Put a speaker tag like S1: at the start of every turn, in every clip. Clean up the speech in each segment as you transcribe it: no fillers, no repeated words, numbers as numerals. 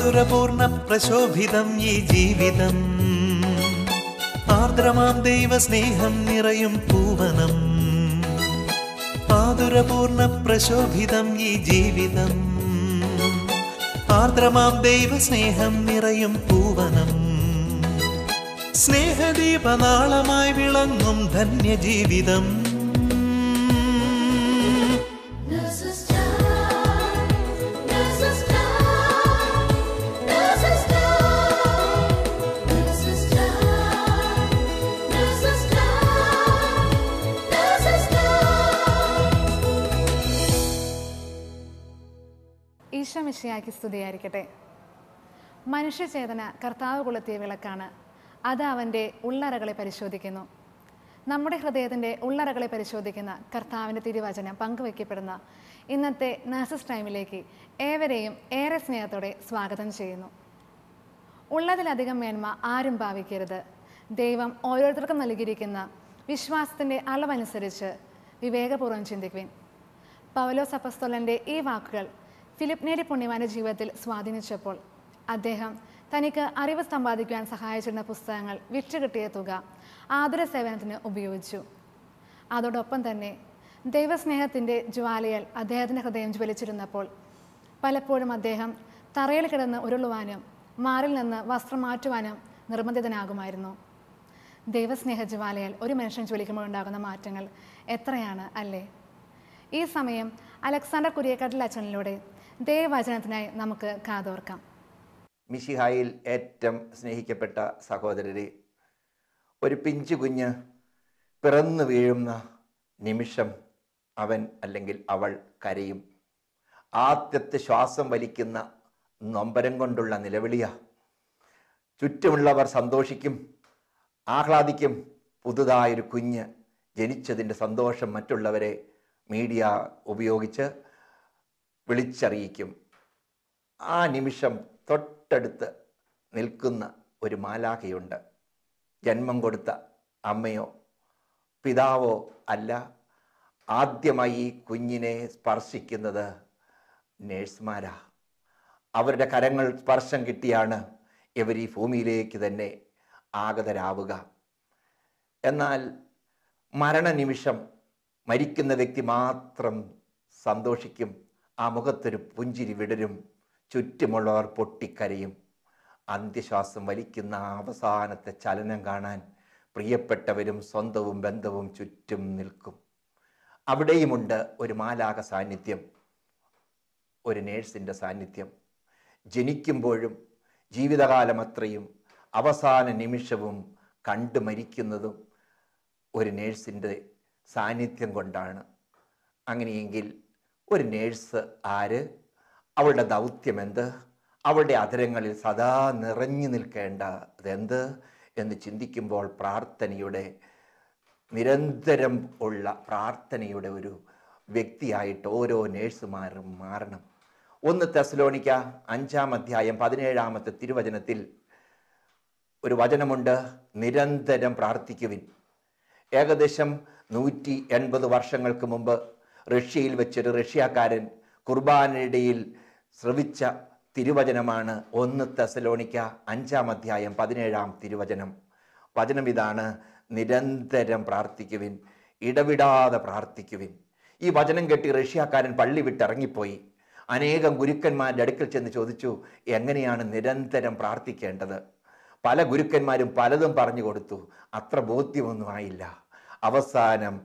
S1: മാധുരപൂർണ പ്രശോഭിതം ഈ ജീവിതം, ആർദ്രമാം ദൈവസ്നേഹം നിറയും പൂവനം. മാധുരപൂർണ പ്രശോഭിതം ഈ ജീവിതം, ആർദ്രമാം ദൈവസ്നേഹം നിറയും പൂവനം. സ്നേഹദീപനാളമായി വിളങ്ങും ധന്യജീവിതം.
S2: ഈശോ മിശിഹായ്ക്ക് സ്തുതിയായിരിക്കട്ടെ. മനുഷ്യചേതന കർത്താവ് കൊളുത്തിയ വിളക്കാണ്. അത് അവൻ്റെ ഉള്ളറകളെ പരിശോധിക്കുന്നു. നമ്മുടെ ഹൃദയത്തിൻ്റെ ഉള്ളറകളെ പരിശോധിക്കുന്ന കർത്താവിൻ്റെ തിരുവചനം പങ്കുവയ്ക്കപ്പെടുന്ന ഇന്നത്തെ നഴ്സസ് ടൈമിലേക്ക് ഏവരെയും ഏറെ സ്നേഹത്തോടെ സ്വാഗതം ചെയ്യുന്നു. ഉള്ളതിലധികം മേന്മ ആരും ഭാവിക്കരുത്. ദൈവം ഓരോരുത്തർക്കും നൽകിയിരിക്കുന്ന വിശ്വാസത്തിൻ്റെ അളവനുസരിച്ച് വിവേകപൂർവ്വം ചിന്തിക്കുവിൻ. പൗലോസ് അപ്പസ്തോലൻ്റെ ഈ വാക്കുകൾ ഫിലിപ്പ് നേരി പുണ്യവാന്റെ ജീവിതത്തിൽ സ്വാധീനിച്ചപ്പോൾ അദ്ദേഹം തനിക്ക് അറിവ് സമ്പാദിക്കുവാൻ സഹായിച്ചിരുന്ന പുസ്തകങ്ങൾ വിറ്റുകിട്ടിയ തുക ആതുര സേവനത്തിന് ഉപയോഗിച്ചു. അതോടൊപ്പം തന്നെ ദൈവസ്നേഹത്തിൻ്റെ ജ്വാലയാൽ അദ്ദേഹത്തിൻ്റെ ഹൃദയം ജ്വലിച്ചിരുന്നപ്പോൾ പലപ്പോഴും അദ്ദേഹം തറയിൽ കിടന്ന് ഉരുളുവാനും മാറിൽ നിന്ന് വസ്ത്രം മാറ്റുവാനും നിർബന്ധിതനാകുമായിരുന്നു. ദൈവസ്നേഹ ജ്വാലയാൽ ഒരു മനുഷ്യൻ ജ്വലിക്കുമ്പോൾ ഉണ്ടാകുന്ന മാറ്റങ്ങൾ എത്രയാണ് അല്ലേ? ഈ സമയം അലക്സാണ്ടർ കുരിയക്കാട്ടിൽ അച്ഛനിലൂടെ ദൈവവചനത്തിനായി നമുക്ക് കാതോർക്കാം.
S3: മിശിഹായിൽ ഏറ്റവും സ്നേഹിക്കപ്പെട്ട സഹോദരരെ, ഒരു പിഞ്ചു കുഞ്ഞ് പിറന്നു വീഴുന്ന നിമിഷം അവൻ അല്ലെങ്കിൽ അവൾ കരയും. ആദ്യത്തെ ശ്വാസം വലിക്കുന്ന നൊമ്പരം കൊണ്ടുള്ള നിലവിളിയ. ചുറ്റുമുള്ളവർ സന്തോഷിക്കും, ആഹ്ലാദിക്കും. പുതുതായൊരു കുഞ്ഞ് ജനിച്ചതിൻ്റെ സന്തോഷം മറ്റുള്ളവരെ മീഡിയ ഉപയോഗിച്ച് വിളിച്ചറിയിക്കും. ആ നിമിഷം തൊട്ടടുത്ത് നിൽക്കുന്ന ഒരു മാലാഖയുണ്ട്. ജന്മം കൊടുത്ത അമ്മയോ പിതാവോ അല്ല. ആദ്യമായി ഈ കുഞ്ഞിനെ സ്പർശിക്കുന്നത് നേഴ്സുമാരാ. അവരുടെ കരങ്ങൾ സ്പർശം കിട്ടിയാണ് ഇവർ ഈ ഭൂമിയിലേക്ക് തന്നെ ആഗതരാവുക. എന്നാൽ മരണനിമിഷം മരിക്കുന്ന വ്യക്തി മാത്രം സന്തോഷിക്കും. ആ മുഖത്തൊരു പുഞ്ചിരി വിടരും. ചുറ്റുമുള്ളവർ പൊട്ടിക്കരയും. അന്ത്യശ്വാസം വലിക്കുന്ന അവസാനത്തെ ചലനം കാണാൻ പ്രിയപ്പെട്ടവരും സ്വന്തവും ബന്ധവും ചുറ്റും നിൽക്കും. അവിടെയുമുണ്ട് ഒരു മാലാഖ സാന്നിധ്യം, ഒരു നേഴ്സിൻ്റെ സാന്നിധ്യം. ജനിക്കുമ്പോഴും ജീവിതകാലം അത്രയും അവസാന നിമിഷവും കണ്ടു മരിക്കുന്നതും ഒരു നേഴ്സിൻ്റെ സാന്നിധ്യം കൊണ്ടാണ്. അങ്ങനെയെങ്കിൽ ഒരു നേഴ്സ് ആര്? അവളുടെ ദൗത്യം എന്ത്? അവളുടെ അധരങ്ങളിൽ സദാ നിറഞ്ഞു നിൽക്കേണ്ടതെന്ത് എന്ന് ചിന്തിക്കുമ്പോൾ പ്രാർത്ഥനയുടെ നിരന്തരം ഉള്ള പ്രാർത്ഥനയുടെ ഒരു വ്യക്തിയായിട്ട് ഓരോ നേഴ്സുമാരും മാറണം. 1 തെസ്സലോനിക്ക 5-ാം അധ്യായം 17-ാമത്തെ തിരുവചനത്തിൽ ഒരു വചനമുണ്ട്, നിരന്തരം പ്രാർത്ഥിക്കുവിൻ. ഏകദേശം 180 വർഷങ്ങൾക്ക് മുമ്പ് റഷ്യയിൽ വെച്ചൊരു റഷ്യക്കാരൻ കുർബാനയിടയിൽ ശ്രവിച്ച തിരുവചനമാണ് 1 തെസ്സലോനിക്ക 5-ാം അധ്യായം 17-ാം തിരുവചനം. വചനം ഇതാണ്, നിരന്തരം പ്രാർത്ഥിക്കുവിൻ, ഇടവിടാതെ പ്രാർത്ഥിക്കുവിൻ. ഈ വചനം കേട്ടി റഷ്യക്കാരൻ പള്ളി വിട്ടിറങ്ങിപ്പോയി. അനേകം ഗുരുക്കന്മാരുടെ അടുക്കൽ ചെന്ന് ചോദിച്ചു, എങ്ങനെയാണ് നിരന്തരം പ്രാർത്ഥിക്കേണ്ടത്? പല ഗുരുക്കന്മാരും പലതും പറഞ്ഞു കൊടുത്തു. അത്ര ബോധ്യമൊന്നും ആയില്ല. അവസാനം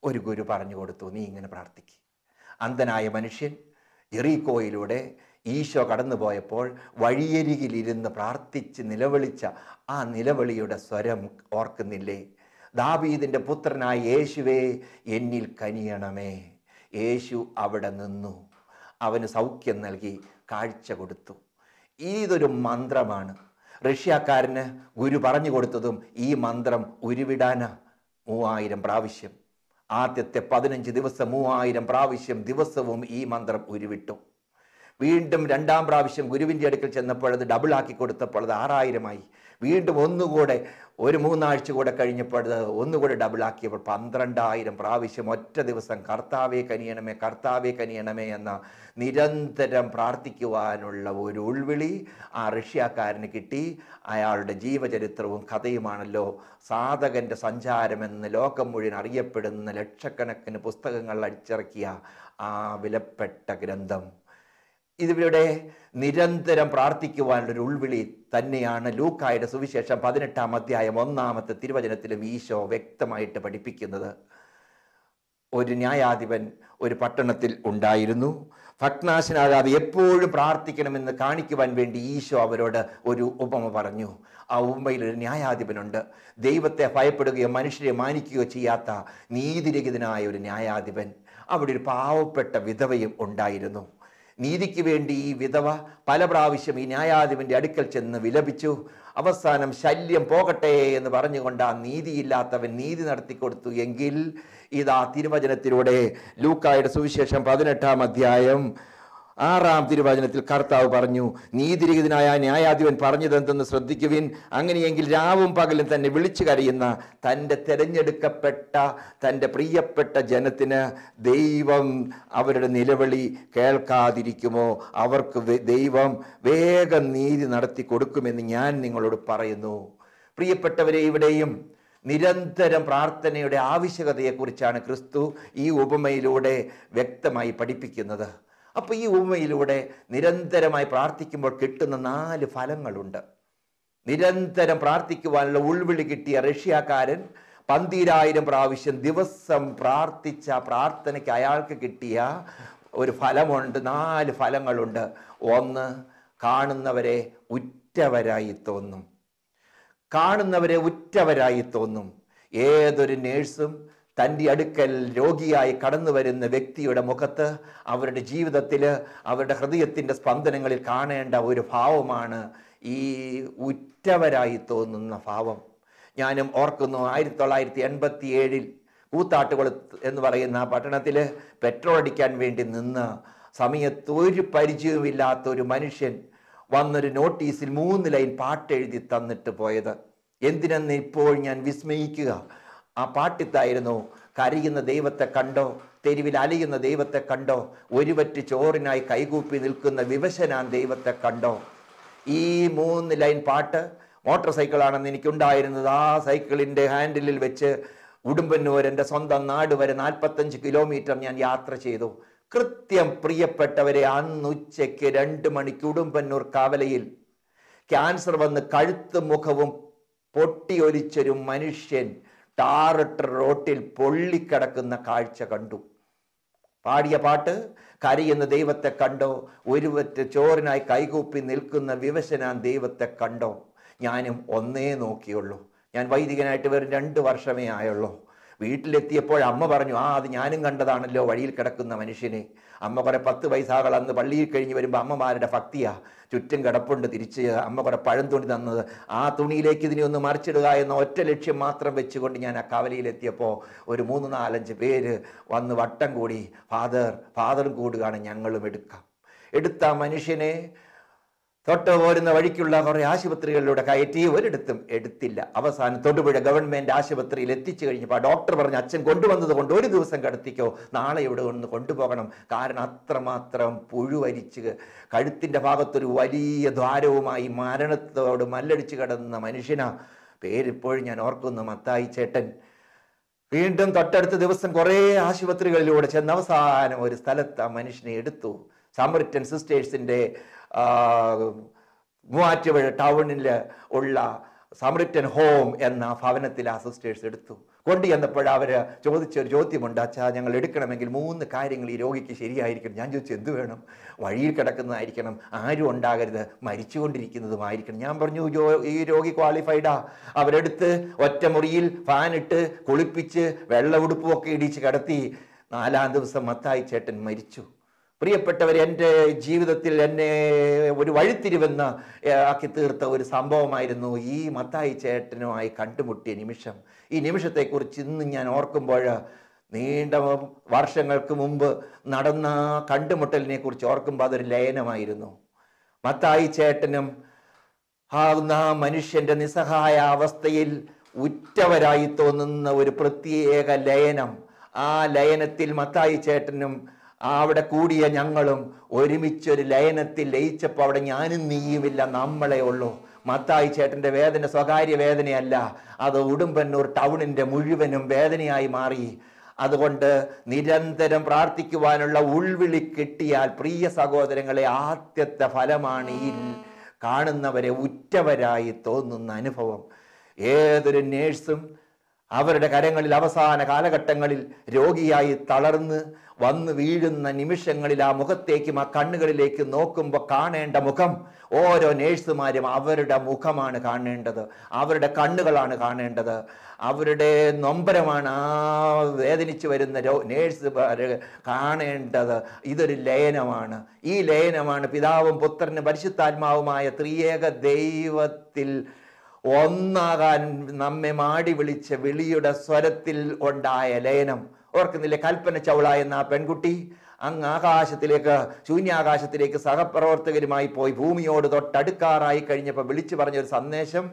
S3: ഒരു ഗുരു പറഞ്ഞു കൊടുത്തു, നീ ഇങ്ങനെ പ്രാർത്ഥിക്കുക. അന്ധനായ മനുഷ്യൻ ജെറീക്കോയിലൂടെ ഈശോ കടന്നു പോയപ്പോൾ വഴിയരികിലിരുന്ന് പ്രാർത്ഥിച്ച് നിലവിളിച്ച ആ നിലവിളിയുടെ സ്വരം ഓർക്കുന്നില്ലേ? ദാവീദിൻ്റെ പുത്രനായ യേശുവേ എന്നിൽ കനിയണമേ. യേശു അവിടെ നിന്നു, അവന് സൗഖ്യം നൽകി, കാഴ്ച കൊടുത്തു. ഇതൊരു മന്ത്രമാണ്. റഷ്യക്കാരന് ഗുരു പറഞ്ഞു കൊടുത്തതും ഈ മന്ത്രം ഉരുവിടാന 3000 പ്രാവശ്യം. ആദ്യത്തെ 15 ദിവസം 3000 പ്രാവശ്യം ദിവസവും ഈ മന്ത്രം ഉരുവിട്ടു. വീണ്ടും 2ാം പ്രാവശ്യം ഗുരുവിൻ്റെ അടുക്കൽ ചെന്നപ്പോൾ അത് ഡബിളാക്കി കൊടുത്തപ്പോൾ അത് 6000 വീണ്ടും ഒന്നുകൂടെ ഒരു 3 ആഴ്ച കൂടെ കഴിഞ്ഞപ്പോൾ അത് ഒന്നുകൂടെ ഡബിളാക്കിയപ്പോൾ 12,000 പ്രാവശ്യം ഒറ്റ ദിവസം കർത്താവേ കനിയണമേ, കർത്താവേ കനിയണമേ എന്ന നിരന്തരം പ്രാർത്ഥിക്കുവാനുള്ള ഒരു ഉൾവിളി ആ റഷ്യക്കാരന് കിട്ടി. അയാളുടെ ജീവചരിത്രവും കഥയുമാണല്ലോ സാധകൻ്റെ സഞ്ചാരമെന്ന് ലോകം മുഴുവൻ അറിയപ്പെടുന്ന ലക്ഷക്കണക്കിന് പുസ്തകങ്ങൾ അടിച്ചിറക്കിയ ആ വിലപ്പെട്ട ഗ്രന്ഥം. ഇതിവിടെ നിരന്തരം പ്രാർത്ഥിക്കുവാനുള്ളൊരു ഉൾവിളി തന്നെയാണ് ലൂക്കായുടെ സുവിശേഷം 18-ാം അധ്യായം 1-ാമത്തെ തിരുവചനത്തിലും ഈശോ വ്യക്തമായിട്ട് പഠിപ്പിക്കുന്നത്. ഒരു ന്യായാധിപൻ ഒരു പട്ടണത്തിൽ ഉണ്ടായിരുന്നു. ഭഗ്നാശനാകാതെ എപ്പോഴും പ്രാർത്ഥിക്കണമെന്ന് കാണിക്കുവാൻ വേണ്ടി ഈശോ അവരോട് ഒരു ഉപമ പറഞ്ഞു. ആ ഉപമയിൽ ഒരു ന്യായാധിപനുണ്ട്. ദൈവത്തെ ഭയപ്പെടുകയോ മനുഷ്യരെ മാനിക്കുകയോ ചെയ്യാത്ത നീതിരഹിതനായ ഒരു ന്യായാധിപൻ. അവിടെ ഒരു പാവപ്പെട്ട വിധവയും ഉണ്ടായിരുന്നു. നീതിക്ക് വേണ്ടി ഈ വിധവ പല പ്രാവശ്യം ഈ ന്യായാധിപൻ്റെ അടുക്കൽ ചെന്ന് വിലപിച്ചു. അവസാനം ശല്യം പോകട്ടെ എന്ന് പറഞ്ഞുകൊണ്ട് ആ നീതിയില്ലാത്തവൻ നീതി നടത്തിക്കൊടുത്തു. എങ്കിൽ ഇതാ തിരുവചനത്തിലൂടെ ലൂക്കായുടെ സുവിശേഷം 18-ാം അധ്യായം 6-ാം തിരുവചനത്തിൽ കർത്താവ് പറഞ്ഞു, നീതിരഹിതനായ ന്യായാധിപൻ പറഞ്ഞതെന്തെന്ന് ശ്രദ്ധിക്കുവിൻ. അങ്ങനെയെങ്കിൽ രാവും പകലും തന്നെ വിളിച്ചു കരയുന്ന തൻ്റെ തിരഞ്ഞെടുക്കപ്പെട്ട തൻ്റെ പ്രിയപ്പെട്ട ജനത്തിന് ദൈവം അവരുടെ നിലവിളി കേൾക്കാതിരിക്കുമോ? അവർക്ക് ദൈവം വേഗം നീതി നടത്തി കൊടുക്കുമെന്ന് ഞാൻ നിങ്ങളോട് പറയുന്നു. പ്രിയപ്പെട്ടവരെ, ഇവിടെയും നിരന്തരം പ്രാർത്ഥനയുടെ ആവശ്യകതയെക്കുറിച്ചാണ് ക്രിസ്തു ഈ ഉപമയിലൂടെ വ്യക്തമായി പഠിപ്പിക്കുന്നത്. അപ്പോൾ ഈ ഉപമയിലൂടെ നിരന്തരമായി പ്രാർത്ഥിക്കുമ്പോൾ കിട്ടുന്ന 4 ഫലങ്ങളുണ്ട്. നിരന്തരം പ്രാർത്ഥിക്കുവാനുള്ള ഉൾവിളി കിട്ടിയ റഷ്യക്കാരൻ 12,000 പ്രാവശ്യം ദിവസം പ്രാർത്ഥിച്ച പ്രാർത്ഥനയ്ക്ക് അയാൾക്ക് കിട്ടിയ ഒരു ഫലമുണ്ട്. 4 ഫലങ്ങളുണ്ട്. 1, കാണുന്നവരെ ഉറ്റവരായി തോന്നും. കാണുന്നവരെ ഉറ്റവരായി തോന്നും. ഏതൊരു നേഴ്സും തൻ്റെ അടുക്കൽ രോഗിയായി കടന്നു വരുന്ന വ്യക്തിയുടെ മുഖത്ത്, അവരുടെ ജീവിതത്തിൽ, അവരുടെ ഹൃദയത്തിൻ്റെ സ്പന്ദനങ്ങളിൽ കാണേണ്ട ഒരു ഭാവമാണ് ഈ ഉറ്റവരായി തോന്നുന്ന ഭാവം. ഞാനും ഓർക്കുന്നു, 1987 കൂത്താട്ടുകുളത്ത് എന്ന് പറയുന്ന പട്ടണത്തിൽ പെട്രോൾ അടിക്കാൻ വേണ്ടി നിന്ന് സമയത്ത് ഒരു പരിചയവുമില്ലാത്ത ഒരു മനുഷ്യൻ വന്നൊരു നോട്ടീസിൽ 3 ലൈൻ പാട്ടെഴുതി തന്നിട്ട് പോയത്. എന്തിനെന്ന് ഇപ്പോൾ ഞാൻ വിസ്മയിക്കുക. ആ പാട്ടിത്തായിരുന്നു, കരയുന്ന ദൈവത്തെ കണ്ടോ, തെരുവിൽ അലയുന്ന ദൈവത്തെ കണ്ടോ, ഒരു വറ്റ് ചോറിനായി കൈകൂപ്പി നിൽക്കുന്ന വിവശനാൻ ദൈവത്തെ കണ്ടോ. ഈ 3 ലൈൻ പാട്ട് മോട്ടോർ സൈക്കിളാണെന്ന് എനിക്കുണ്ടായിരുന്നത്. ആ സൈക്കിളിൻ്റെ ഹാൻഡിലിൽ വെച്ച് ഉടുമ്പന്നൂർ, എൻ്റെ സ്വന്തം നാട് വരെ 45 കിലോമീറ്റർ ഞാൻ യാത്ര ചെയ്തു. കൃത്യം പ്രിയപ്പെട്ടവരെ, അന്ന് ഉച്ചയ്ക്ക് 2 മണിക്ക് ഉടുമ്പന്നൂർ കവലയിൽ ക്യാൻസർ വന്ന് കഴുത്തും മുഖവും പൊട്ടിയൊലിച്ചൊരു മനുഷ്യൻ ടാറിട്ട റോട്ടിൽ പൊള്ളിക്കിടക്കുന്ന കാഴ്ച കണ്ടു. പാടിയ പാട്ട്, കരയുന്ന ദൈവത്തെ കണ്ടോ, ഒരു വറ്റ് ചോറിനായി കൈകൂപ്പി നിൽക്കുന്ന വിവശനാൻ ദൈവത്തെ കണ്ടോ. ഞാനും ഒന്നേ നോക്കിയുള്ളൂ. ഞാൻ വൈദികനായിട്ട് വെറും 2 വർഷമേ ആയുള്ളൂ. വീട്ടിലെത്തിയപ്പോൾ അമ്മ പറഞ്ഞു, അത് ഞാനും കണ്ടതാണല്ലോ വഴിയിൽ കിടക്കുന്ന മനുഷ്യനെ. അമ്മ കുറെ 10 പൈസകൾ അന്ന് പള്ളിയിൽ കഴിഞ്ഞ് വരുമ്പോൾ അമ്മമാരുടെ ഭക്തിയാ. ചുറ്റും കിടപ്പുണ്ട്. തിരിച്ച് അമ്മ കുറെ പഴം തുണി തന്നത്, ആ തുണിയിലേക്ക് ഇതിനെ ഒന്ന് മറിച്ചിടുക എന്ന ഒറ്റ ലക്ഷ്യം മാത്രം വെച്ചുകൊണ്ട് ഞാൻ ആ കവലയിലെത്തിയപ്പോൾ ഒരു 3-4-5 പേര് വന്ന് വട്ടം കൂടി, ഫാദറും കൂടുകയാണ്, ഞങ്ങളും എടുത്ത മനുഷ്യനെ തൊട്ട് പോരുന്ന വഴിക്കുള്ള കുറേ ആശുപത്രികളിലൂടെ കയറ്റി ഒരിടത്തും എടുത്തില്ല. അവസാനം തൊടുപുഴ ഗവൺമെൻറ് ആശുപത്രിയിൽ എത്തിച്ചു കഴിഞ്ഞപ്പോൾ ആ ഡോക്ടർ പറഞ്ഞു, അച്ഛൻ കൊണ്ടുവന്നത് കൊണ്ട് 1 ദിവസം കിടത്തിക്കോ, നാളെ ഇവിടെ ഒന്ന് കൊണ്ടുപോകണം. കാരണം അത്രമാത്രം പുഴുവരിച്ച് കഴുത്തിൻ്റെ ഭാഗത്തൊരു വലിയ ദ്വാരവുമായി മരണത്തോട് മല്ലടിച്ച് കിടന്ന മനുഷ്യനാ. പേരിപ്പോഴും ഞാൻ ഓർക്കുന്നു, മത്തായി ചേട്ടൻ. വീണ്ടും തൊട്ടടുത്ത ദിവസം കുറേ ആശുപത്രികളിലൂടെ ചെന്ന് അവസാനം ഒരു സ്ഥലത്ത് ആ മനുഷ്യനെ എടുത്തു. സമറിറ്റൻ സിസ്റ്റേഴ്സിൻ്റെ മൂവാറ്റുപുഴ ടൗണിൽ ഉള്ള സമറിറ്റൻ ഹോം എന്ന ഭവനത്തിൽ ആ സിസ്റ്റേഴ്സ് എടുത്തു. കൊണ്ടു ചെന്നപ്പോൾ അവർ ചോദിച്ചൊരു ചോദ്യമുണ്ട്, അച്ഛാ ഞങ്ങൾ എടുക്കണമെങ്കിൽ 3 കാര്യങ്ങൾ ഈ രോഗിക്ക് ശരിയായിരിക്കണം. ഞാൻ ചോദിച്ചു, എന്ത് വേണം? വഴിയിൽ കിടക്കുന്നതായിരിക്കണം, ആരും ഉണ്ടാകരുത്, മരിച്ചുകൊണ്ടിരിക്കുന്നതുമായിരിക്കണം. ഞാൻ പറഞ്ഞു, ഈ രോഗി ക്വാളിഫൈഡാ. അവരെടുത്ത് ഒറ്റ മുറിയിൽ ഫാനിട്ട് കുളിപ്പിച്ച് വെള്ള ഉടുപ്പുമൊക്കെ ഇടിച്ച് കിടത്തി. 4-ാം ദിവസം മത്തായി ചേട്ടൻ മരിച്ചു. പ്രിയപ്പെട്ടവർ, എൻ്റെ ജീവിതത്തിൽ എന്നെ ഒരു വഴിത്തിരിവെന്ന് ആക്കി തീർത്ത ഒരു സംഭവമായിരുന്നു ഈ മത്തായി ചേട്ടനുമായി കണ്ടുമുട്ടിയ നിമിഷം. ഈ നിമിഷത്തെക്കുറിച്ച് ഇന്ന് ഞാൻ ഓർക്കുമ്പോൾ നീണ്ട വർഷങ്ങൾക്ക് മുമ്പ് നടന്ന കണ്ടുമുട്ടലിനെ കുറിച്ച് ഓർക്കുമ്പോൾ അതൊരു ലയനമായിരുന്നു. മത്തായി ചേട്ടനും ആകുന്ന മനുഷ്യന്റെ നിസ്സഹായ അവസ്ഥയിൽ ഉറ്റവരായി തോന്നുന്ന ഒരു പ്രത്യേക ലയനം. ആ ലയനത്തിൽ മത്തായി ചേട്ടനും അവിടെ കൂടിയ ഞങ്ങളും ഒരുമിച്ചൊരു ലയനത്തിൽ ലയിച്ചപ്പോൾ അവിടെ ഞാനും നീയുമില്ല, നമ്മളെ ഉള്ളൂ. മത്തായി ചേട്ടന്റെ വേദന സ്വകാര്യ വേദനയല്ല, അത് ഉടുമ്പന്നൂർ ടൗണിന്റെ മുഴുവനും വേദനയായി മാറി. അതുകൊണ്ട് നിരന്തരം പ്രാർത്ഥിക്കുവാനുള്ള ഉൾവിളി കിട്ടിയാൽ പ്രിയ സഹോദരങ്ങളെ, ആദ്യത്തെ ഫലമാണ് ഈ കാണുന്നവരെ ഉറ്റവരായി തോന്നുന്ന അനുഭവം. ഏതൊരു നേഴ്സും അവരുടെ കരങ്ങളിൽ അവസാന കാലഘട്ടങ്ങളിൽ രോഗിയായി തളർന്ന് വന്ന് വീഴുന്ന നിമിഷങ്ങളിൽ ആ മുഖത്തേക്കും ആ കണ്ണുകളിലേക്ക് നോക്കുമ്പോൾ കാണേണ്ട മുഖം, ഓരോ നേഴ്സുമാരും അവരുടെ മുഖമാണ് കാണേണ്ടത്, അവരുടെ കണ്ണുകളാണ് കാണേണ്ടത്, അവരുടെ നൊമ്പരമാണ് ആ വേദനിച്ചു വരുന്ന നേഴ്സ് കാണേണ്ടത്. ഇതൊരു ലയനമാണ്. ഈ ലയനമാണ് പിതാവും പുത്രനും പരിശുദ്ധാത്മാവുമായ ത്രിയേക ദൈവത്തിൽ ഒന്നാകാൻ നമ്മെ മാടി വിളിച്ച വിളിയുടെ സ്വരത്തിൽ ഉണ്ടായ ലയനം. ഓർക്കുന്നില്ലേ, കൽപ്പന ചൗള എന്ന ആ പെൺകുട്ടി അങ്ങ് ആകാശത്തിലേക്ക്, ശൂന്യാകാശത്തിലേക്ക് സഹപ്രവർത്തകരുമായി പോയി ഭൂമിയോട് തൊട്ടടുക്കാറായി കഴിഞ്ഞപ്പോൾ വിളിച്ചു പറഞ്ഞൊരു സന്ദേശം,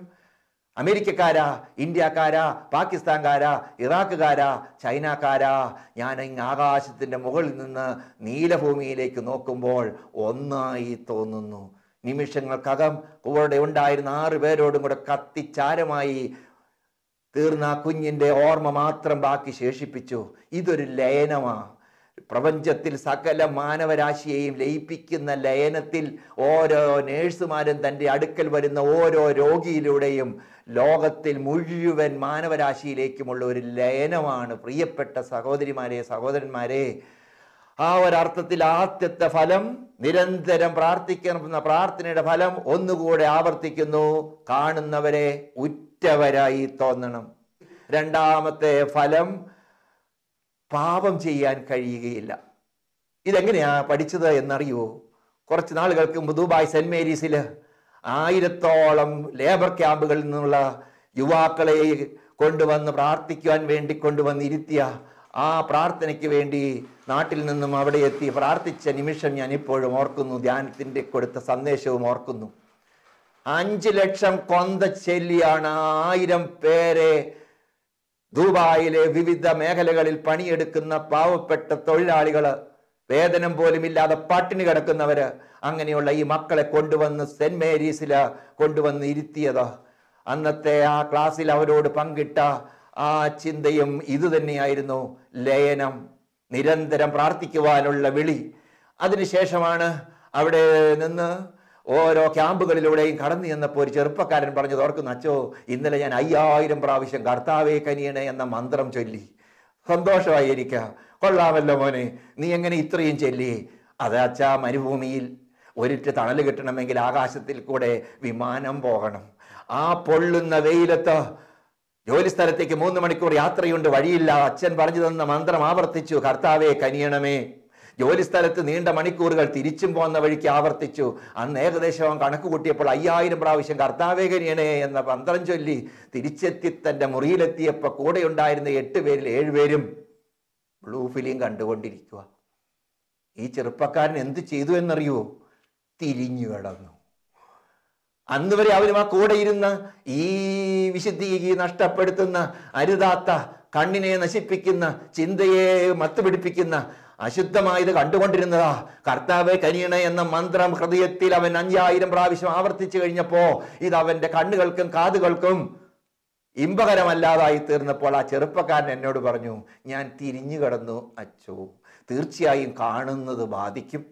S3: അമേരിക്കക്കാരാ, ഇന്ത്യക്കാരാ, പാകിസ്ഥാൻകാരാ, ഇറാഖുകാരാ, ചൈനക്കാരാ, ഞാൻ ഇങ്ങ് ആകാശത്തിൻ്റെ മുകളിൽ നിന്ന് നീലഭൂമിയിലേക്ക് നോക്കുമ്പോൾ ഒന്നായി തോന്നുന്നു. നിമിഷങ്ങൾക്കകം കൂടെ ഉണ്ടായിരുന്ന 6 പേരോടും കൂടെ കത്തിച്ചാരമായി തീർന്ന ആ കുഞ്ഞിൻ്റെ ഓർമ്മ മാത്രം ബാക്കി ശേഷിപ്പിച്ചു. ഇതൊരു ലയനമാണ്. പ്രപഞ്ചത്തിൽ സകല മാനവരാശിയെയും ലയിപ്പിക്കുന്ന ലയനത്തിൽ ഓരോ നേഴ്സുമാരും തൻ്റെ അടുക്കൽ വരുന്ന ഓരോ രോഗിയിലൂടെയും ലോകത്തിൽ മുഴുവൻ മാനവരാശിയിലേക്കുമുള്ള ഒരു ലയനമാണ്. പ്രിയപ്പെട്ട സഹോദരിമാരെ, സഹോദരന്മാരെ, ആ ഒരർത്ഥത്തിൽ ആദ്യത്തെ ഫലം നിരന്തരം പ്രാർത്ഥിക്കുന്ന പ്രാർത്ഥനയുടെ ഫലം ഒന്നുകൂടെ ആവർത്തിക്കുന്നു, കാണുന്നവരെ ഉറ്റവരായി തോന്നണം. രണ്ടാമത്തെ ഫലം, പാപം ചെയ്യാൻ കഴിയുകയില്ല. ഇതെങ്ങനെയാ പഠിച്ചത് എന്നറിയുമോ? കുറച്ച് നാളുകൾക്ക് മുമ്പ് ദുബായ് സെന്റ് മേരീസിൽ 1000ഓളം ലേബർ ക്യാമ്പുകളിൽ നിന്നുള്ള യുവാക്കളെ കൊണ്ടുവന്ന് പ്രാർത്ഥിക്കുവാൻ വേണ്ടി കൊണ്ടുവന്നിരുത്തിയ ആ പ്രാർത്ഥനയ്ക്ക് വേണ്ടി നാട്ടിൽ നിന്നും അവിടെ എത്തി പ്രാർത്ഥിച്ച നിമിഷം ഞാൻ ഇപ്പോഴും ഓർക്കുന്നു. ധ്യാനത്തിൻ്റെ കൊടുത്ത സന്ദേശവും ഓർക്കുന്നു. 5 ലക്ഷം കൊന്ത ചൊല്ലിയാണ് 1000 പേരെ ദുബായിലെ വിവിധ മേഖലകളിൽ പണിയെടുക്കുന്ന പാവപ്പെട്ട തൊഴിലാളികൾ, വേതനം പോലും ഇല്ലാതെ പട്ടിണി കിടക്കുന്നവര്, അങ്ങനെയുള്ള ഈ മക്കളെ കൊണ്ടുവന്ന് സെന്റ് മേരീസിൽ കൊണ്ടുവന്ന് ഇരുത്തിയത്. അന്നത്തെ ആ ക്ലാസ്സിൽ അവരോട് പങ്കിട്ട ആ ചിന്തയും ഇതുതന്നെയായിരുന്നു, ലയനം, നിരന്തരം പ്രാർത്ഥിക്കുവാനുള്ള വിളി. അതിനുശേഷമാണ് അവിടെ നിന്ന് ഓരോ ക്യാമ്പുകളിലൂടെയും കടന്നു ചെന്നപ്പോൾ ഒരു ചെറുപ്പക്കാരൻ പറഞ്ഞത് ഓർക്കുന്നു, അച്ചോ, ഇന്നലെ ഞാൻ 5000 പ്രാവശ്യം കർത്താവേ കനിയണേ എന്ന മന്ത്രം ചൊല്ലി. സന്തോഷമായിരിക്കുക, കൊള്ളാമല്ലോ മോനെ, നീ എങ്ങനെ ഇത്രയും ചൊല്ലി? അത് അച്ഛാ, മരുഭൂമിയിൽ ഒരിറ്റ് തണൽ കിട്ടണമെങ്കിൽ ആകാശത്തിൽ കൂടെ വിമാനം പോകണം. ആ പൊള്ളുന്ന വെയിലത്ത് ജോലി സ്ഥലത്തേക്ക് 3 മണിക്കൂർ യാത്രയുണ്ട്, വഴിയില്ല. അച്ഛൻ പറഞ്ഞു തന്ന മന്ത്രം ആവർത്തിച്ചു, കർത്താവേ കനിയണമേ. ജോലി സ്ഥലത്ത് നീണ്ട മണിക്കൂറുകൾ തിരിച്ചും പോകുന്ന വഴിക്ക് ആവർത്തിച്ചു. അന്ന് ഏകദേശം കണക്ക് കൂട്ടിയപ്പോൾ 5000 പ്രാവശ്യം കർത്താവേ കനിയണേ എന്ന മന്ത്രം ചൊല്ലി തിരിച്ചെത്തി തൻ്റെ മുറിയിലെത്തിയപ്പോൾ കൂടെ ഉണ്ടായിരുന്ന 8 പേരിൽ 7 പേരും ബ്ലൂ ഫിലിം കണ്ടുകൊണ്ടിരിക്കുക. ഈ ചെറുപ്പക്കാരൻ എന്ത് ചെയ്തു എന്നറിയുമോ? തിരിഞ്ഞു കിടന്നു. അന്ന് വരെ അവരും ആ കൂടെ ഇരുന്ന് ഈ വിശുദ്ധി നഷ്ടപ്പെടുത്തുന്ന, അരുതാത്ത, കണ്ണിനെ നശിപ്പിക്കുന്ന, ചിന്തയെ മത്തുപിടിപ്പിക്കുന്ന അശുദ്ധമായത് കണ്ടുകൊണ്ടിരുന്നതാ. കർത്താവേ കനിയണേ എന്ന മന്ത്രം ഹൃദയത്തിൽ അവൻ 5000 പ്രാവശ്യം ആവർത്തിച്ചു കഴിഞ്ഞപ്പോ ഇത് അവന്റെ കണ്ണുകൾക്കും കാതുകൾക്കും ഇമ്പകരമല്ലാതായി തീർന്നപ്പോൾ ആ ചെറുപ്പക്കാരൻ എന്നോട് പറഞ്ഞു, ഞാൻ തിരിഞ്ഞു കിടന്നു അച്ചോ. തീർച്ചയായും കാണുന്നത് ബാധിക്കും,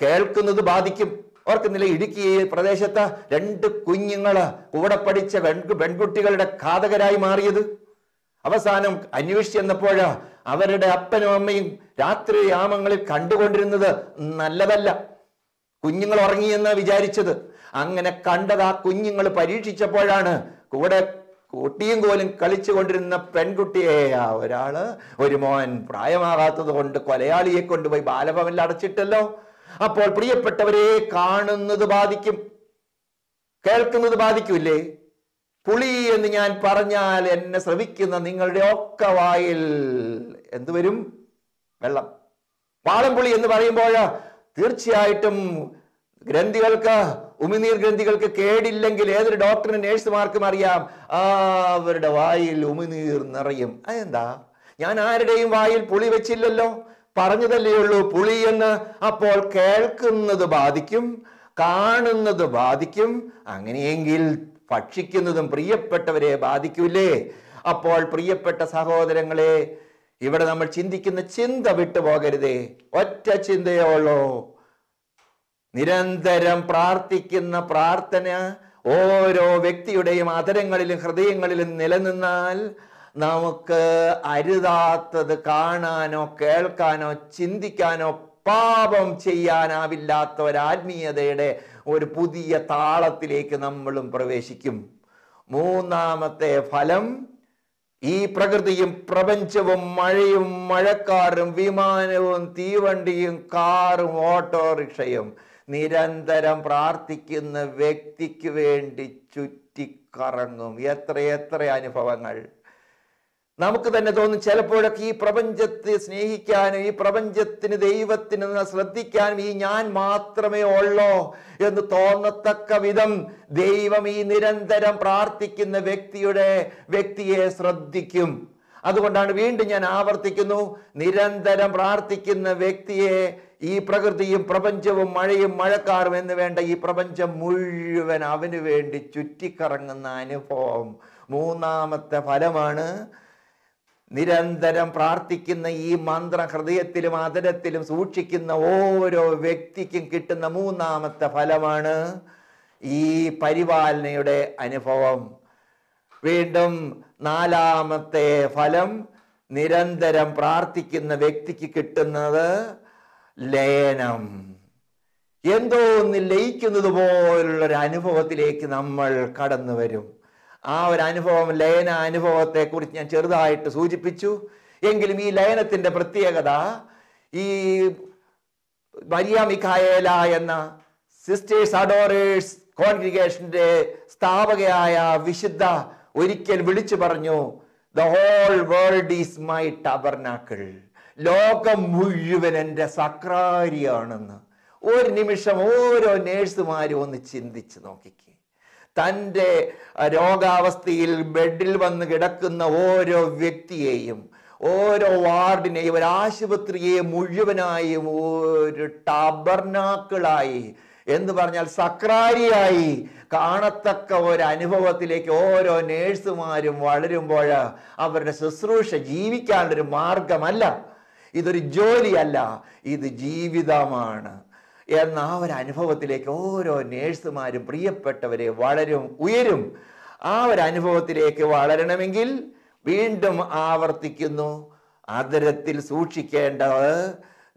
S3: കേൾക്കുന്നത് ബാധിക്കും. ഓർക്കുന്നില്ല, ഇടുക്കി പ്രദേശത്ത് 2 കുഞ്ഞുങ്ങള് കൂടെ പഠിച്ച പെൺകുട്ടികളുടെ ഘാതകരായി മാറിയത്. അവസാനം അന്വേഷിച്ച് ചെന്നപ്പോൾ അവരുടെ അപ്പനും അമ്മയും രാത്രി യാമങ്ങളിൽ കണ്ടുകൊണ്ടിരുന്നത് നല്ലതല്ല, കുഞ്ഞുങ്ങൾ ഉറങ്ങിയെന്ന് വിചാരിച്ചത്. അങ്ങനെ കണ്ടത് ആ കുഞ്ഞുങ്ങൾ പരീക്ഷിച്ചപ്പോഴാണ് കൂടെ കൂട്ടിയും കോലും കളിച്ചു കൊണ്ടിരുന്ന പെൺകുട്ടിയെ ഒരു മോൻ പ്രായമാകാത്തത് കൊണ്ട് കൊലയാളിയെ കൊണ്ടുപോയി ബാലഭവനിൽ അടച്ചിട്ടല്ലോ. അപ്പോൾ പ്രിയപ്പെട്ടവരെ, കാണുന്നത് ബാധിക്കും, കേൾക്കുന്നത് ബാധിക്കൂല്ലേ? പുളി എന്ന് ഞാൻ പറഞ്ഞാൽ എന്നെ ശ്രവിക്കുന്ന നിങ്ങളുടെ ഒക്കെ വായിൽ എന്ത് വരും? വെള്ളം. വാളംപുളി എന്ന് പറയുമ്പോൾ തീർച്ചയായിട്ടും ഗ്രന്ഥികൾക്ക്, ഉമിനീർ ഗ്രന്ഥികൾക്ക് കേടില്ലെങ്കിൽ ഏതൊരു ഡോക്ടറിനും നേഴ്സുമാർക്കും അറിയാം, അവരുടെ വായിൽ ഉമിനീർ നിറയും. അതെന്താ? ഞാൻ ആരുടെയും വായിൽ പുളി വെച്ചില്ലല്ലോ, പറഞ്ഞതല്ലേ ഉള്ളൂ പുളി എന്ന്. അപ്പോൾ കേൾക്കുന്നത് ബാധിക്കും, കാണുന്നത് ബാധിക്കും, അങ്ങനെയെങ്കിൽ ഭക്ഷിക്കുന്നതും പ്രിയപ്പെട്ടവരെ ബാധിക്കൂലേ? അപ്പോൾ പ്രിയപ്പെട്ട സഹോദരങ്ങളെ, ഇവിടെ നമ്മൾ ചിന്തിക്കുന്ന ചിന്ത വിട്ടുപോകരുതേ. ഒറ്റ ചിന്തയേ ഉള്ളൂ. നിരന്തരം പ്രാർത്ഥിക്കുന്ന പ്രാർത്ഥന ഓരോ വ്യക്തിയുടെയും അതരങ്ങളിലും ഹൃദയങ്ങളിലും നിലനിന്നാൽ നമുക്ക് അരുതാത്തത് കാണാനോ കേൾക്കാനോ ചിന്തിക്കാനോ പാപം ചെയ്യാനാവില്ലാത്ത ഒരാത്മീയതയുടെ ഒരു പുതിയ താളത്തിലേക്ക് നമ്മളും പ്രവേശിക്കും. മൂന്നാമത്തെ ഫലം, ഈ പ്രകൃതിയും പ്രപഞ്ചവും മഴയും മഴക്കാറും വിമാനവും തീവണ്ടിയും കാറും ഓട്ടോറിക്ഷയും നിരന്തരം പ്രാർത്ഥിക്കുന്ന വ്യക്തിക്ക് വേണ്ടി ചുറ്റിക്കറങ്ങും. എത്ര അനുഭവങ്ങൾ നമുക്ക് തന്നെ തോന്നും. ചിലപ്പോഴൊക്കെ ഈ പ്രപഞ്ചത്തെ സ്നേഹിക്കാനും ഈ പ്രപഞ്ചത്തിന് ദൈവത്തിന് ശ്രദ്ധിക്കാനും ഈ ഞാൻ മാത്രമേ ഉള്ളോ എന്ന് തോന്നത്തക്ക വിധം ദൈവം ഈ നിരന്തരം പ്രാർത്ഥിക്കുന്ന വ്യക്തിയെ ശ്രദ്ധിക്കും. അതുകൊണ്ടാണ് വീണ്ടും ഞാൻ ആവർത്തിക്കുന്നു, നിരന്തരം പ്രാർത്ഥിക്കുന്ന വ്യക്തിയെ ഈ പ്രകൃതിയും പ്രപഞ്ചവും മഴയും മഴക്കാറും എന്ന് വേണ്ട ഈ പ്രപഞ്ചം മുഴുവൻ അവന് വേണ്ടി ചുറ്റിക്കറങ്ങുന്ന അനുഭവം. മൂന്നാമത്തെ ഫലമാണ്, നിരന്തരം പ്രാർത്ഥിക്കുന്ന ഈ മന്ത്രം ഹൃദയത്തിലും അതരത്തിലും സൂക്ഷിക്കുന്ന ഓരോ വ്യക്തിക്കും കിട്ടുന്ന മൂന്നാമത്തെ ഫലമാണ് ഈ പരിപാലനയുടെ അനുഭവം. വീണ്ടും നാലാമത്തെ ഫലം, നിരന്തരം പ്രാർത്ഥിക്കുന്ന വ്യക്തിക്ക് കിട്ടുന്നത് ലയനം. എന്തോ ഒന്ന് ലയിക്കുന്നത് പോലുള്ളൊരു അനുഭവത്തിലേക്ക് നമ്മൾ കടന്നു വരും. ആ ഒരു അനുഭവം, ലയന അനുഭവത്തെ കുറിച്ച് ഞാൻ ചെറുതായിട്ട് സൂചിപ്പിച്ചു. എങ്കിലും ഈ ലയനത്തിന്റെ പ്രത്യേകത, ഈ മരിയ മിഖായേല എന്ന സിസ്റ്റേഴ്സ് അഡോറേഴ്സ് കോൺഗ്രിഗേഷന്റെ സ്ഥാപകയായ വിശുദ്ധ ഒരിക്കൽ വിളിച്ചു പറഞ്ഞു, the whole world is my tabernacle. ലോകം മുഴുവൻ എൻ്റെ സക്രാരിയാണെന്ന്. ഒരു നിമിഷം ഓരോ നേഴ്സുമാരും ഒന്ന് ചിന്തിച്ച് നോക്കിക്കേ. തൻ്റെ രോഗാവസ്ഥയിൽ ബെഡിൽ വന്ന് കിടക്കുന്ന ഓരോ വ്യക്തിയെയും, ഓരോ വാർഡിനെയും, ഒരു ആശുപത്രിയെ മുഴുവനായും ഒരു ടബർനാക്കിളായി എന്ന് പറഞ്ഞാൽ സക്രാരിയായി കാണത്തക്ക ഒരു അനുഭവത്തിലേക്ക് ഓരോ നേഴ്സുമാരും വളരുമ്പോൾ അവരുടെ ശുശ്രൂഷ ജീവിക്കാനുള്ളൊരു മാർഗമല്ല, ഇതൊരു ജോലിയല്ല, ഇത് ജീവിതമാണ് എന്ന ആ ഒരു അനുഭവത്തിലേക്ക് ഓരോ നേഴ്സുമാരും പ്രിയപ്പെട്ടവരെ ഉയരും. ആ ഒരു അനുഭവത്തിലേക്ക് വളരണമെങ്കിൽ വീണ്ടും ആവർത്തിക്കുന്നു, അതരത്തിൽ സൂക്ഷിക്കേണ്ടത്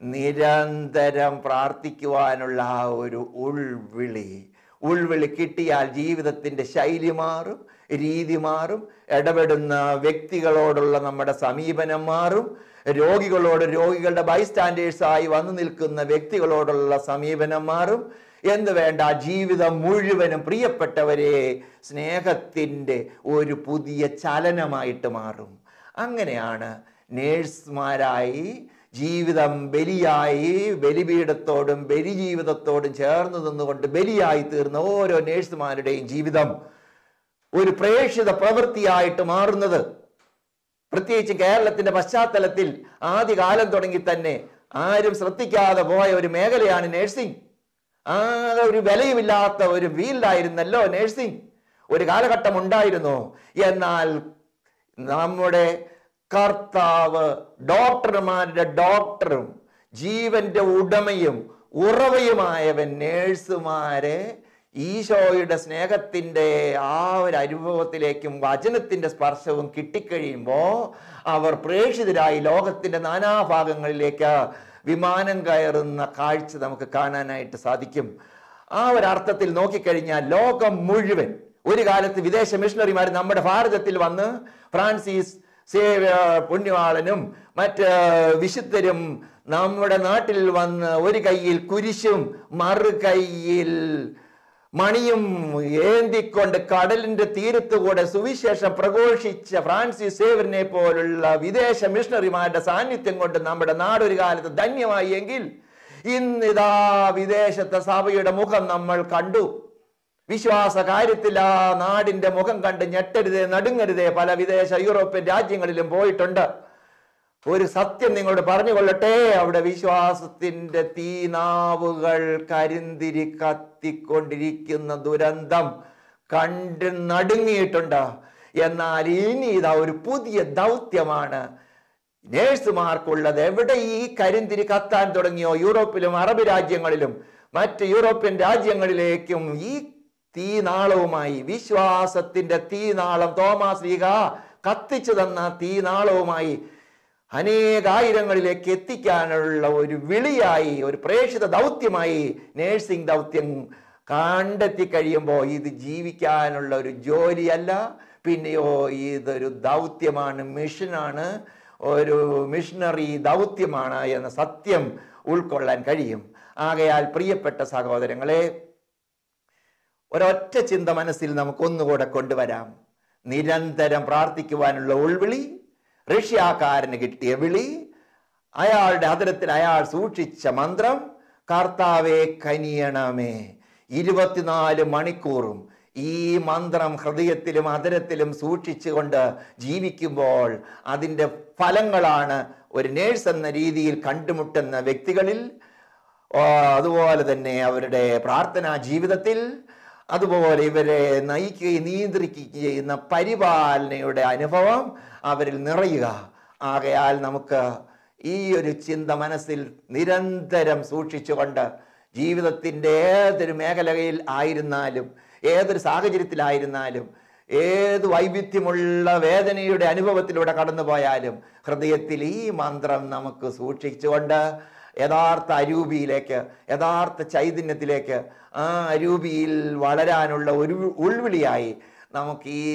S3: നിരന്തരം പ്രാർത്ഥിക്കുവാനുള്ള ആ ഒരു ഉൾവിളി കിട്ടിയാൽ ജീവിതത്തിൻ്റെ ശൈലി മാറും, രീതി മാറും, ഇടപെടുന്ന വ്യക്തികളോടുള്ള നമ്മുടെ സമീപനം മാറും, രോഗികളുടെ ബൈസ്റ്റാൻഡേഴ്സായി വന്നു നിൽക്കുന്ന വ്യക്തികളോടുള്ള സമീപനം മാറും. എന്ന് വേണ്ട, ജീവിതം മുഴുവനും പ്രിയപ്പെട്ടവരെ സ്നേഹത്തിൻ്റെ ഒരു പുതിയ ചലനമായിട്ട് മാറും. അങ്ങനെയാണ് നേഴ്സുമാരായി ജീവിതം ബലിയായി, ബലിപീഠത്തോടും ബലിജീവിതത്തോടും ചേർന്ന് നിന്നുകൊണ്ട് ബലിയായി തീർന്ന ഓരോ നേഴ്സുമാരുടെയും ജീവിതം ഒരു പ്രേക്ഷിത പ്രവൃത്തിയായിട്ട് മാറുന്നത്. പ്രത്യേകിച്ച് കേരളത്തിന്റെ പശ്ചാത്തലത്തിൽ ആദ്യകാലം തുടങ്ങി തന്നെ ആരും ശ്രദ്ധിക്കാതെ പോയ ഒരു മേഖലയാണ് നേഴ്സിംഗ്. ആ ഒരു വിലയുമില്ലാത്ത ഒരു ഫീൽഡായിരുന്നല്ലോ നേഴ്സിംഗ്. ഒരു കാലഘട്ടം ഉണ്ടായിരുന്നു. എന്നാൽ നമ്മുടെ കർത്താവ്, ഡോക്ടർമാരുടെ ഡോക്ടറും ജീവന്റെ ഉടമയും ഉറവയുമായവൻ നേഴ്സുമാരെ ഈശോയുടെ സ്നേഹത്തിൻ്റെ ആ ഒരു അനുഭവത്തിലേക്കും വചനത്തിൻ്റെ സ്പർശവും കിട്ടിക്കഴിയുമ്പോൾ അവർ പ്രേക്ഷിതരായി ലോകത്തിൻ്റെ നാനാഭാഗങ്ങളിലേക്ക് വിമാനം കയറുന്ന കാഴ്ച നമുക്ക് കാണാനായിട്ട് സാധിക്കും. ആ ഒരർത്ഥത്തിൽ നോക്കിക്കഴിഞ്ഞാൽ ലോകം മുഴുവൻ, ഒരു കാലത്ത് വിദേശ മിഷണറിമാർ നമ്മുടെ ഭാരതത്തിൽ വന്ന് ഫ്രാൻസിസ് പുണ്യവാളനും മറ്റ് വിശുദ്ധരും നമ്മുടെ നാട്ടിൽ വന്ന് ഒരു കയ്യിൽ കുരിശും മറു കയ്യിൽ മണിയും ഏന്തിക്കൊണ്ട് കടലിന്റെ തീരത്തുകൂടെ സുവിശേഷം പ്രഘോഷിച്ച ഫ്രാൻസിസ് സേവ്യറിനെ പോലുള്ള വിദേശ മിഷണറിമാരുടെ സാന്നിധ്യം കൊണ്ട് നമ്മുടെ നാടൊരു കാലത്ത് ധന്യമായി എങ്കിൽ ഇന്നിതാ വിദേശത്തെ സഭയുടെ മുഖം നമ്മൾ കണ്ടു. വിശ്വാസ കാര്യത്തിൽ ആ നാടിന്റെ മുഖം കണ്ട് ഞെട്ടരുതേ, നടുങ്ങരുതേ. പല വിദേശ യൂറോപ്യൻ രാജ്യങ്ങളിലും പോയിട്ടുണ്ട്. ഒരു സത്യം നിങ്ങളോട് പറഞ്ഞുകൊള്ളട്ടെ, അവിടെ വിശ്വാസത്തിന്റെ തീനാവുകൾ കരിന്തിരി കത്തിക്കൊണ്ടിരിക്കുന്ന ദുരന്തം കണ്ട് നടുങ്ങിയിട്ടുണ്ട്. എന്നാൽ ഇനി ഇതാ ഒരു പുതിയ ദൗത്യമാണ് നേഴ്സുമാർക്കുള്ളത്. എവിടെ ഈ കരിന്തിരി കത്താൻ തുടങ്ങിയോ, യൂറോപ്പിലും അറബ് രാജ്യങ്ങളിലും മറ്റ് യൂറോപ്യൻ രാജ്യങ്ങളിലേക്കും ഈ തീനാളവുമായി, വിശ്വാസത്തിന്റെ തീനാളം, തോമാസ് ലീഗ കത്തിച്ചു തന്ന തീനാളവുമായി അനേകായിരങ്ങളിലേക്ക് എത്തിക്കാനുള്ള ഒരു വിളിയായി, ഒരു പ്രേക്ഷിത ദൗത്യമായി നേഴ്സിംഗ് ദൗത്യം കണ്ടെത്തി കഴിയുമ്പോൾ ഇത് ജീവിക്കാനുള്ള ഒരു ജോലിയല്ല, പിന്നെയോ ഇതൊരു ദൗത്യമാണ്, മിഷനാണ്, ഒരു മിഷണറി ദൗത്യമാണ് എന്ന സത്യം ഉൾക്കൊള്ളാൻ കഴിയും. ആകയാൽ പ്രിയപ്പെട്ട സഹോദരങ്ങളെ, ഒരൊറ്റ ചിന്ത മനസ്സിൽ നമുക്കൊന്നുകൂടെ കൊണ്ടുവരാം. നിരന്തരം പ്രാർത്ഥിക്കുവാനുള്ള ഉൾവിളി, റഷ്യക്കാരന് കിട്ടിയ വിളി, അയാളുടെ ഹൃദയത്തിൽ അയാൾ സൂക്ഷിച്ച മന്ത്രം, കർത്താവേ കനിയണമേ. 24 മണിക്കൂറും ഈ മന്ത്രം ഹൃദയത്തിലും അതരത്തിലും സൂക്ഷിച്ചുകൊണ്ട് ജീവിക്കുമ്പോൾ അതിൻ്റെ ഫലങ്ങളാണ് ഒരു നേഴ്സ് എന്ന രീതിയിൽ കണ്ടുമുട്ടുന്ന വ്യക്തികളിൽ, അതുപോലെ തന്നെ അവരുടെ പ്രാർത്ഥനാ ജീവിതത്തിൽ, അതുപോലെ ഇവരെ നയിക്കുകയും നിയന്ത്രിക്കുകയും ചെയ്യുന്ന പരിപാലനയുടെ അനുഭവം അവരിൽ നിറയുക. ആകയാൽ നമുക്ക് ഈ ഒരു ചിന്ത മനസ്സിൽ നിരന്തരം സൂക്ഷിച്ചുകൊണ്ട് ജീവിതത്തിൻ്റെ ഏതൊരു മേഖലയിൽ ആയിരുന്നാലും, ഏതൊരു സാഹചര്യത്തിലായിരുന്നാലും, ഏത് വൈവിധ്യമുള്ള വേദനയുടെ അനുഭവത്തിലൂടെ കടന്നു പോയാലും ഹൃദയത്തിൽ ഈ മന്ത്രം നമുക്ക് സൂക്ഷിച്ചുകൊണ്ട് യഥാർത്ഥ അരൂപിയിലേക്ക്, യഥാർത്ഥ ചൈതന്യത്തിലേക്ക്, ആ അരൂപിയിൽ വളരാനുള്ള ഒരു ഉൾവിളിയായി നമുക്ക് ഈ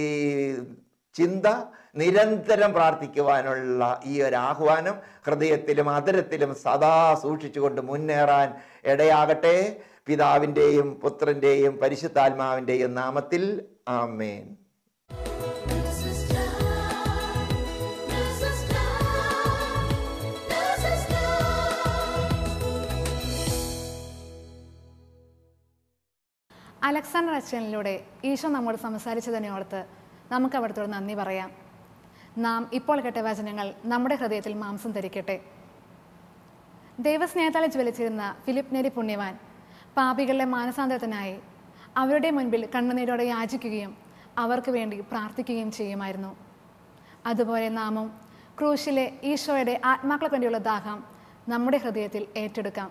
S3: ചിന്ത നിരന്തരം പ്രാർത്ഥിക്കുവാനുള്ള ഈ ഒരു ആഹ്വാനം ഹൃദയത്തിലും അതരത്തിലും സദാ സൂക്ഷിച്ചുകൊണ്ട് മുന്നേറാൻ ഇടയാകട്ടെ. പിതാവിൻ്റെയും പുത്രൻ്റെയും പരിശുദ്ധാത്മാവിൻ്റെയും നാമത്തിൽ ആമേൻ.
S2: അലക്സാണ്ടർ അച്ഛനിലൂടെ ഈശോ നമ്മോട് സംസാരിച്ചതിനെ ഓർത്ത് നമുക്ക് അവിടുത്തോട് നന്ദി പറയാം. നാം ഇപ്പോൾ കേട്ട വചനങ്ങൾ നമ്മുടെ ഹൃദയത്തിൽ മാംസം ധരിക്കട്ടെ. ദൈവസ്നേഹത്താൽ ജ്വലിച്ചിരുന്ന ഫിലിപ്പ് നേരി പുണ്യവാൻ പാപികളുടെ മാനസാന്തരത്തിനായി അവരുടെ മുൻപിൽ കണ്ണുനീരോടെ യാചിക്കുകയും അവർക്ക് വേണ്ടി പ്രാർത്ഥിക്കുകയും ചെയ്യുമായിരുന്നു. അതുപോലെ നാമും ക്രൂശിലെ ഈശോയുടെ ആത്മാക്കൾക്ക് വേണ്ടിയുള്ള ദാഹം നമ്മുടെ ഹൃദയത്തിൽ ഏറ്റെടുക്കാം.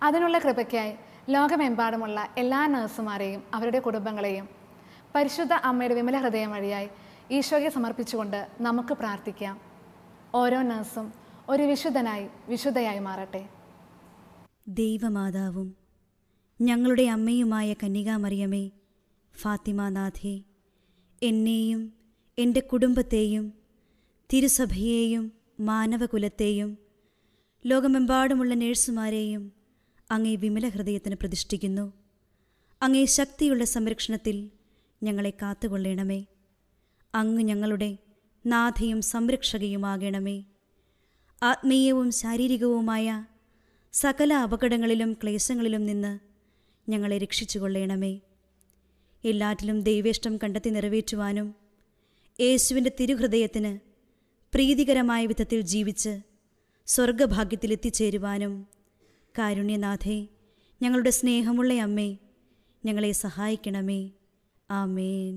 S2: അതിനുള്ള കൃപയ്ക്കായി ലോകമെമ്പാടുമുള്ള എല്ലാ നഴ്സുമാരെയും അവരുടെ കുടുംബങ്ങളെയും പരിശുദ്ധ അമ്മയുടെ വിമല ഹൃദയം വഴിയായി ഈശോയെ സമർപ്പിച്ചുകൊണ്ട് നമുക്ക് പ്രാർത്ഥിക്കാം. ഓരോ നഴ്സും ഒരു വിശുദ്ധയായി മാറട്ടെ.
S4: ദൈവമാതാവും ഞങ്ങളുടെ അമ്മയുമായ കന്യകാമറിയമേ, ഫാത്തിമാനാഥേ, എന്നെയും എൻ്റെ കുടുംബത്തെയും തിരുസഭയെയും മാനവകുലത്തെയും ലോകമെമ്പാടുമുള്ള നേഴ്സുമാരെയും അങ്ങേ വിമല ഹൃദയത്തിന് പ്രതിഷ്ഠിക്കുന്നു. അങ്ങേ ശക്തിയുള്ള സംരക്ഷണത്തിൽ ഞങ്ങളെ കാത്തുകൊള്ളണമേ. അങ്ങ് ഞങ്ങളുടെ നാഥയും സംരക്ഷകയുമാകണമേ. ആത്മീയവും ശാരീരികവുമായ സകല അപകടങ്ങളിലും ക്ലേശങ്ങളിലും നിന്ന് ഞങ്ങളെ രക്ഷിച്ചുകൊള്ളണമേ. എല്ലാറ്റിലും ദൈവേഷ്ടം കണ്ടെത്തി നിറവേറ്റുവാനും യേശുവിൻ്റെ തിരുഹൃദയത്തിന് പ്രീതികരമായ വിധത്തിൽ ജീവിച്ച് സ്വർഗഭാഗ്യത്തിലെത്തിച്ചേരുവാനും കാരുണ്യനാഥേ, ഞങ്ങളുടെ സ്നേഹമുള്ള അമ്മേ, ഞങ്ങളെ സഹായിക്കണമേ. ആമേൻ.